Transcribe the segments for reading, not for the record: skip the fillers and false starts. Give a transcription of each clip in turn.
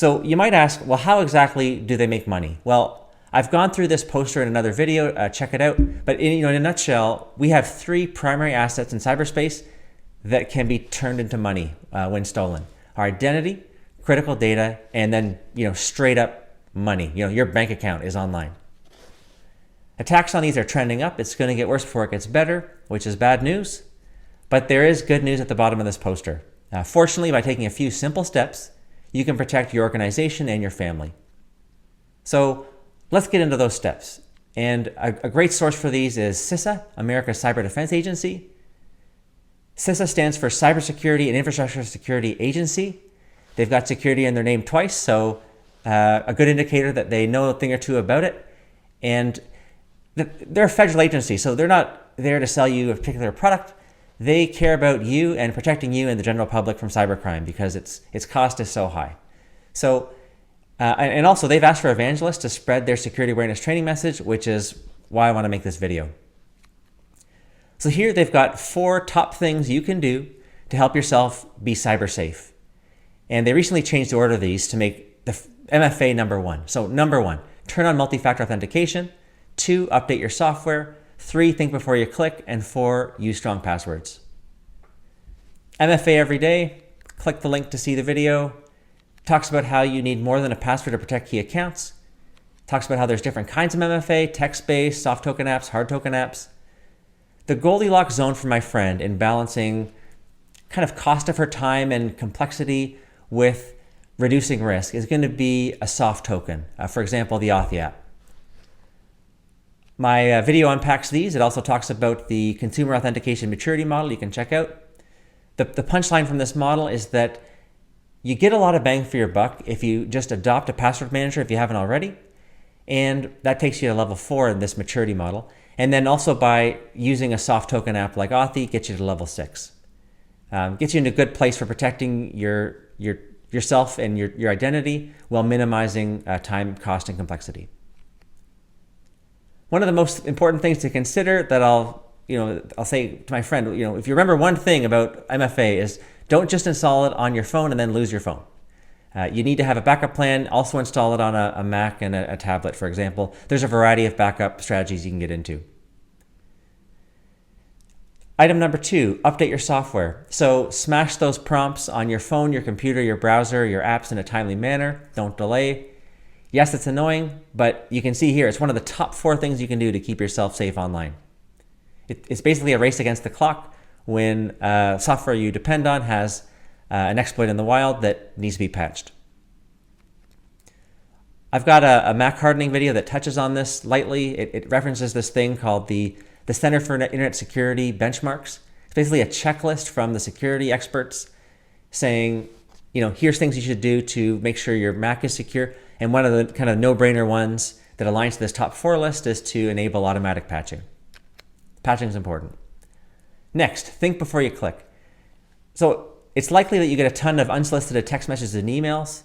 So you might ask, well, how exactly do they make money? Well, I've gone through this poster in another video, check it out. But in a nutshell, we have three primary assets in cyberspace that can be turned into money when stolen. Our identity, critical data, and then straight up money. Your bank account is online. Attacks on these are trending up. It's going to get worse before it gets better, which is bad news. But there is good news at the bottom of this poster. Fortunately, by taking a few simple steps, you can protect your organization and your family. So let's get into those steps. And a great source for these is CISA, America's Cyber Defense Agency. CISA stands for Cybersecurity and Infrastructure Security Agency. They've got security in their name twice, so a good indicator that they know a thing or two about it. And they're a federal agency, so they're not there to sell you a particular product. They care about you and protecting you and the general public from cybercrime because its cost is so high. So, and also they've asked for evangelists to spread their security awareness training message, which is why I want to make this video. So here they've got 4 top things you can do to help yourself be cyber safe. And they recently changed the order of these to make the MFA number 1. So number 1, turn on multi-factor authentication. 2, update your software. 3, think before you click. And 4, use strong passwords. MFA Everyday, click the link to see the video. Talks about how you need more than a password to protect key accounts. Talks about how there's different kinds of MFA, text-based, soft token apps, hard token apps. The Goldilocks zone for my friend in balancing kind of cost of her time and complexity with reducing risk is going to be a soft token. For example, the Authy app. My video unpacks these. It also talks about the consumer authentication maturity model you can check out. The punchline from this model is that you get a lot of bang for your buck if you just adopt a password manager if you haven't already. And that takes you to level 4 in this maturity model. And then also by using a soft token app like Authy, gets you to level 6. Gets you in a good place for protecting yourself and your identity while minimizing time, cost, and complexity. One of the most important things to consider that I'll say to my friend, if you remember one thing about MFA is don't just install it on your phone and then lose your phone. You need to have a backup plan. Also install it on a Mac and a tablet, for example. There's a variety of backup strategies you can get into. Item number 2, update your software. So smash those prompts on your phone, your computer, your browser, your apps in a timely manner. Don't delay. Yes, it's annoying, but you can see here, it's one of the top 4 things you can do to keep yourself safe online. It's basically a race against the clock when software you depend on has an exploit in the wild that needs to be patched. I've got a Mac hardening video that touches on this lightly. It references this thing called the Center for Internet Security Benchmarks. It's basically a checklist from the security experts saying, here's things you should do to make sure your Mac is secure. And one of the kind of no-brainer ones that aligns to this top 4 list is to enable automatic patching. Patching is important. Next, think before you click. So it's likely that you get a ton of unsolicited text messages and emails,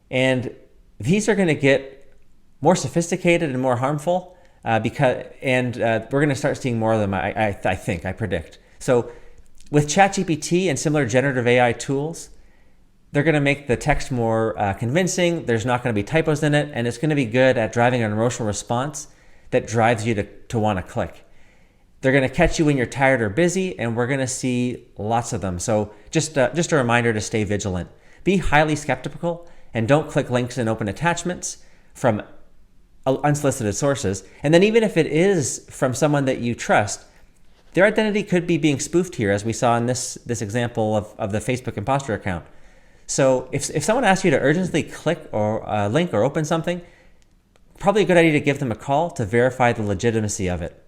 and these are going to get more sophisticated and more harmful we're going to start seeing more of them, I predict. So with ChatGPT and similar generative AI tools, they're going to make the text more convincing. There's not going to be typos in it, and it's going to be good at driving an emotional response that drives you to want to click. They're going to catch you when you're tired or busy, and we're going to see lots of them. So just a reminder to stay vigilant. Be highly skeptical, and don't click links and open attachments from unsolicited sources. And then even if it is from someone that you trust, their identity could be being spoofed here, as we saw in this example of the Facebook imposter account. So if someone asks you to urgently click or a link or open something, probably a good idea to give them a call to verify the legitimacy of it.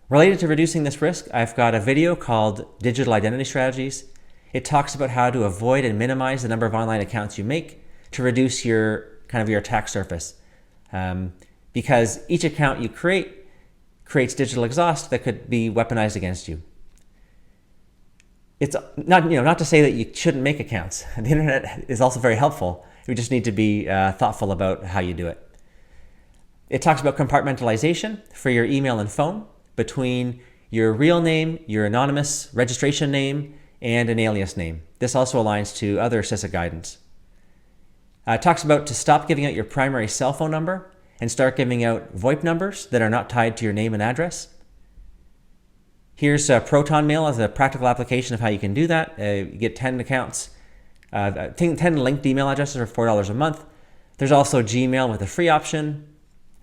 Related to reducing this risk, I've got a video called Digital Identity Strategies. It talks about how to avoid and minimize the number of online accounts you make to reduce your attack surface. Because each account you create creates digital exhaust that could be weaponized against you. It's not to say that you shouldn't make accounts. The internet is also very helpful. You just need to be thoughtful about how you do it. It talks about compartmentalization for your email and phone between your real name, your anonymous registration name, and an alias name. This also aligns to other CISA guidance. It talks about to stop giving out your primary cell phone number and start giving out VoIP numbers that are not tied to your name and address. Here's Proton Mail as a practical application of how you can do that. You get 10 accounts, 10 linked email addresses for $4 a month. There's also Gmail with a free option.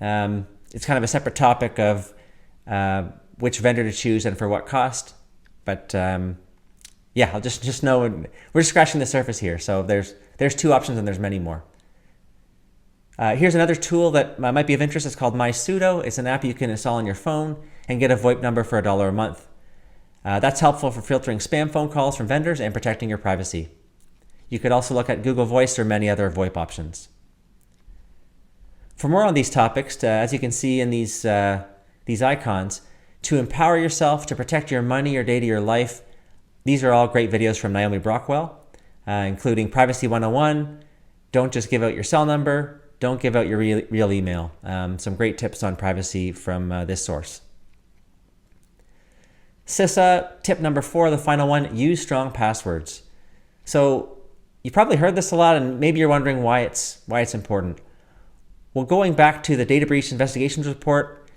It's kind of a separate topic of which vendor to choose and for what cost. But yeah, I'll just know we're just scratching the surface here. So there's 2 options and there's many more. Here's another tool that might be of interest. It's called MySudo. It's an app you can install on your phone and get a VoIP number for $1 a month. That's helpful for filtering spam phone calls from vendors and protecting your privacy. You could also look at Google Voice or many other VoIP options. For more on these topics, as you can see in these icons, to empower yourself, to protect your money, your data, your life, these are all great videos from Naomi Brockwell, including Privacy 101, don't just give out your cell number, don't give out your real email. Some great tips on privacy from this source. CISA, tip number 4, the final one, use strong passwords. So you probably heard this a lot and maybe you're wondering why it's important. Well, going back to the Data Breach Investigations Report,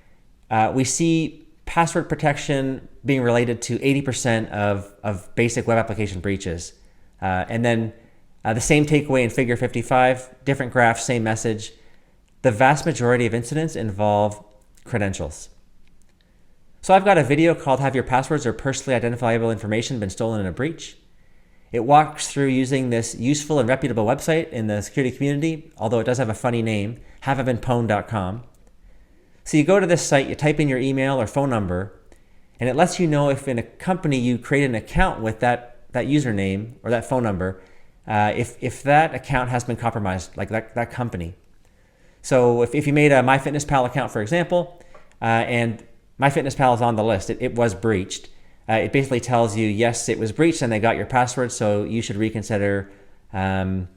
we see password protection being related to 80% of basic web application breaches. And then the same takeaway in figure 55, different graph, same message. The vast majority of incidents involve credentials. So I've got a video called Have Your Passwords or Personally Identifiable Information Been Stolen in a Breach? It walks through using this useful and reputable website in the security community, although it does have a funny name, haveitbeenpwned.com. So you go to this site, you type in your email or phone number, and it lets you know if in a company you create an account with that username or that phone number, if that account has been compromised, like that company. So if you made a MyFitnessPal account, for example, and MyFitnessPal is on the list, it was breached. It basically tells you, yes, it was breached and they got your password, so you should reconsider, well,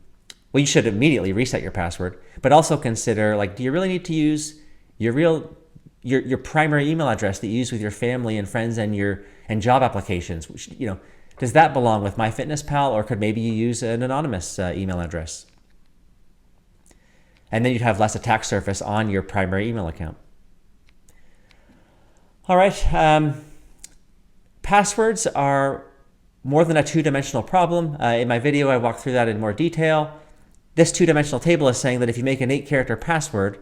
you should immediately reset your password, but also consider, like, do you really need to use your primary email address that you use with your family and friends and job applications? Which, does that belong with MyFitnessPal, or could maybe you use an anonymous email address? And then you'd have less attack surface on your primary email account. All right. Passwords are more than a two-dimensional problem. In my video, I walk through that in more detail. This two-dimensional table is saying that if you make an 8-character password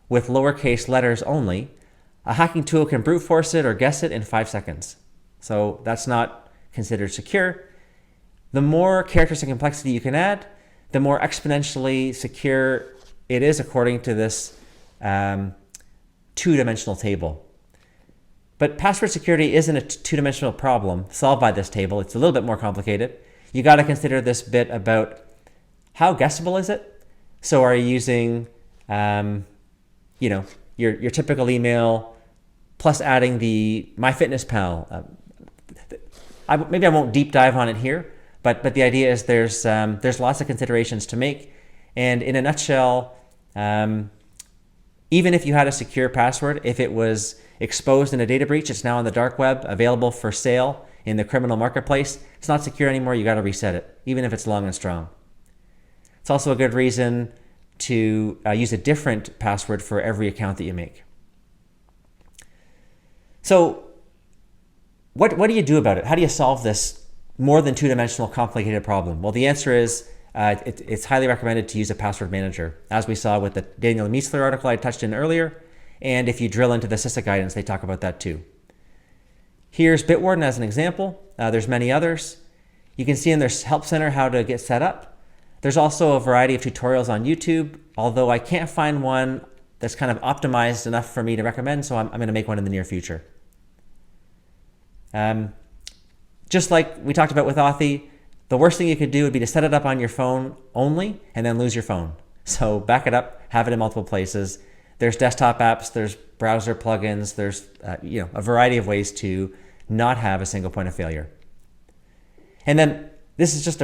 with lowercase letters only, a hacking tool can brute force it or guess it in 5 seconds. So that's not considered secure. The more characters and complexity you can add, the more exponentially secure it is according to this two-dimensional table. But password security isn't a two-dimensional problem solved by this table. It's a little bit more complicated. You got to consider this bit about how guessable is it? So are you using, your typical email plus adding the MyFitnessPal? Maybe I won't deep dive on it here, but the idea is there's lots of considerations to make. And in a nutshell, even if you had a secure password, if it was exposed in a data breach, it's now on the dark web, available for sale in the criminal marketplace, it's not secure anymore, you got to reset it, even if it's long and strong. It's also a good reason to use a different password for every account that you make. So what do you do about it? How do you solve this more than two-dimensional complicated problem? Well, the answer is it's highly recommended to use a password manager, as we saw with the Daniel Miessler article I touched in earlier. And if you drill into the CISA guidance, they talk about that too. Here's Bitwarden as an example. There's many others. You can see in their help center how to get set up. There's also a variety of tutorials on YouTube, although I can't find one that's kind of optimized enough for me to recommend, so I'm going to make one in the near future. Just like we talked about with Authy, the worst thing you could do would be to set it up on your phone only and then lose your phone. So back it up, have it in multiple places. There's desktop apps, there's browser plugins, there's a variety of ways to not have a single point of failure. And then this is just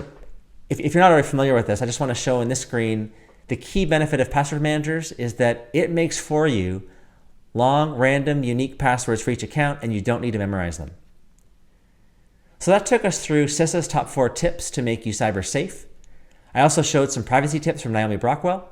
if you're not already familiar with this, I just want to show in this screen the key benefit of password managers is that it makes for you long, random, unique passwords for each account, and you don't need to memorize them. So that took us through CISA's top 4 tips to make you cyber safe. I also showed some privacy tips from Naomi Brockwell.